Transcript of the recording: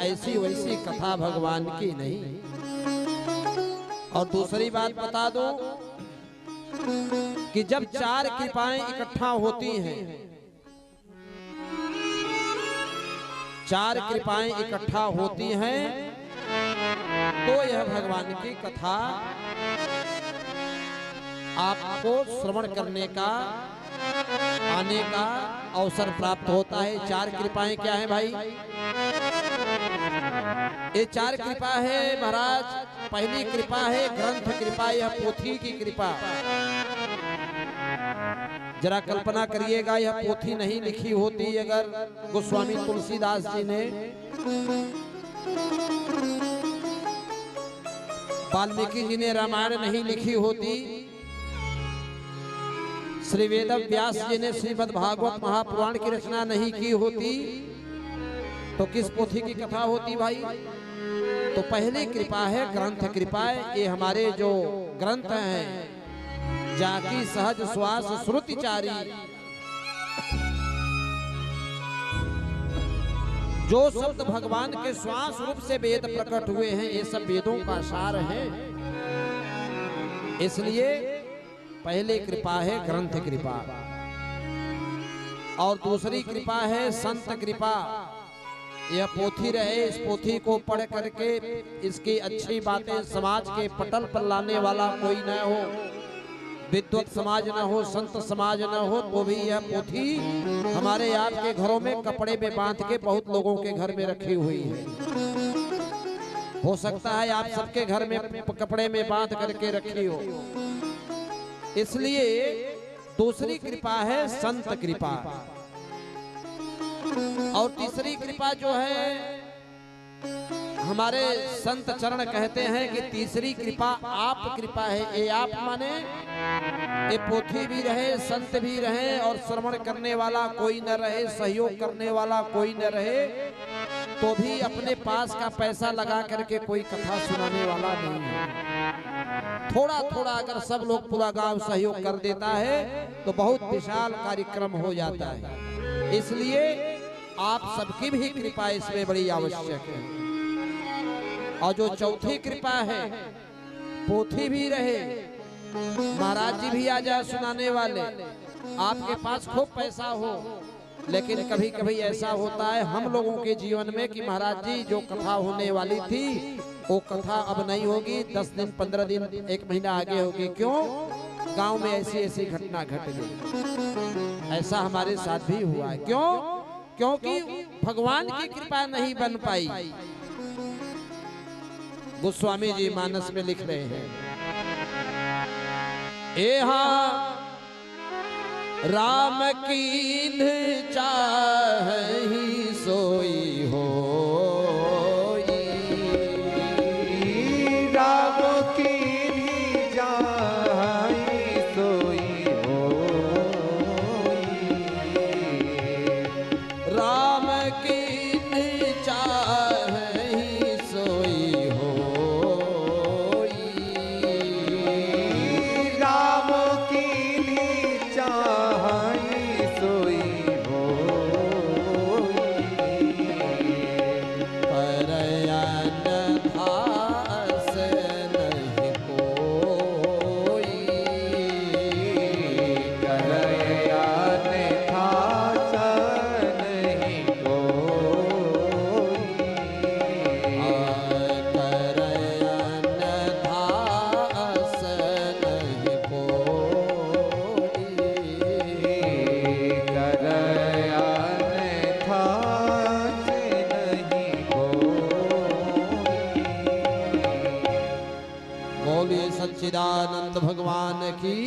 ऐसी वैसी कथा भगवान की नहीं। और दूसरी बात बता दो कि जब चार कृपाएं इकट्ठा होती हैं, चार कृपाएं इकट्ठा होती हैं, तो यह भगवान की कथा आपको श्रवण करने का, आने का अवसर प्राप्त होता है। चार कृपाएं क्या है भाई? ये चार कृपा है महाराज। पहली कृपा है ग्रंथ कृपा, यह पोथी की कृपा। जरा कल्पना करिएगा, यह पोथी नहीं लिखी होती अगर गोस्वामी तुलसीदास जी ने, वाल्मीकि जी ने रामायण नहीं लिखी होती, श्री वेद व्यास जी ने श्रीमद् भागवत महापुराण की रचना नहीं की होती, तो किस पोथी की कथा होती भाई? तो पहली कृपा है ग्रंथ कृपा। ये हमारे जो ग्रंथ हैं, जाकी सहज श्वास श्रुतिचारी, जो शब्द भगवान के श्वास रूप से वेद प्रकट हुए हैं, ये सब वेदों का सार है। इसलिए पहली कृपा है ग्रंथ कृपा, और दूसरी कृपा है संत कृपा। यह पोथी रहे, इस पोथी को पढ़ करके इसकी अच्छी बातें समाज के पटल पर लाने वाला कोई न हो, विद्वत समाज न हो, संत समाज न हो, तो भी यह पोथी हमारे आपके घरों में कपड़े में बांध के बहुत लोगों के घर में रखी हुई है। हो सकता है आप सबके घर में कपड़े में बांध करके रखी हो। इसलिए दूसरी कृपा है संत कृपा, और तीसरी कृपा जो है हमारे संत चरण कहते हैं कि तीसरी कृपा आप कृपा है। ये आप माने ये पोथी भी रहे, संत भी रहे, और श्रवण करने वाला कोई न रहे, सहयोग करने वाला कोई न रहे, तो भी अपने पास का पैसा लगा करके कोई कथा सुनाने वाला नहीं है। थोड़ा थोड़ा अगर सब लोग पूरा गांव सहयोग कर देता है तो बहुत विशाल कार्यक्रम हो जाता है। इसलिए आप सबकी भी कृपा इसमें बड़ी आवश्यक है। और जो चौथी कृपा है, पोथी भी रहे, महाराज जी भी आ जाए सुनाने वाले, आपके पास खूब पैसा हो, लेकिन कभी कभी ऐसा होता है हम लोगों के जीवन में कि महाराज जी जो कथा होने वाली थी वो कथा अब नहीं होगी, 10 दिन 15 दिन 1 महीना आगे होगी। क्यों? गांव में ऐसी ऐसी घटना घट गई। ऐसा हमारे साथ भी हुआ है। क्यों? क्योंकि भगवान की कृपा नहीं बन पाई। गोस्वामी जी मानस में लिख रहे हैं, राम कीन्ह चाहि सोई हो, राम कीन्ह चाहि सोई हो, राम कीन्ह चाहि सोई हो, राम कीन्ह चाहि सोई हो, परयन धास नहीं कोई, करयन धास नहीं कोई, करयन धास नहीं कोई, करयन धास नहीं कोई। बोलिए सच्चिदानंद भगवान की।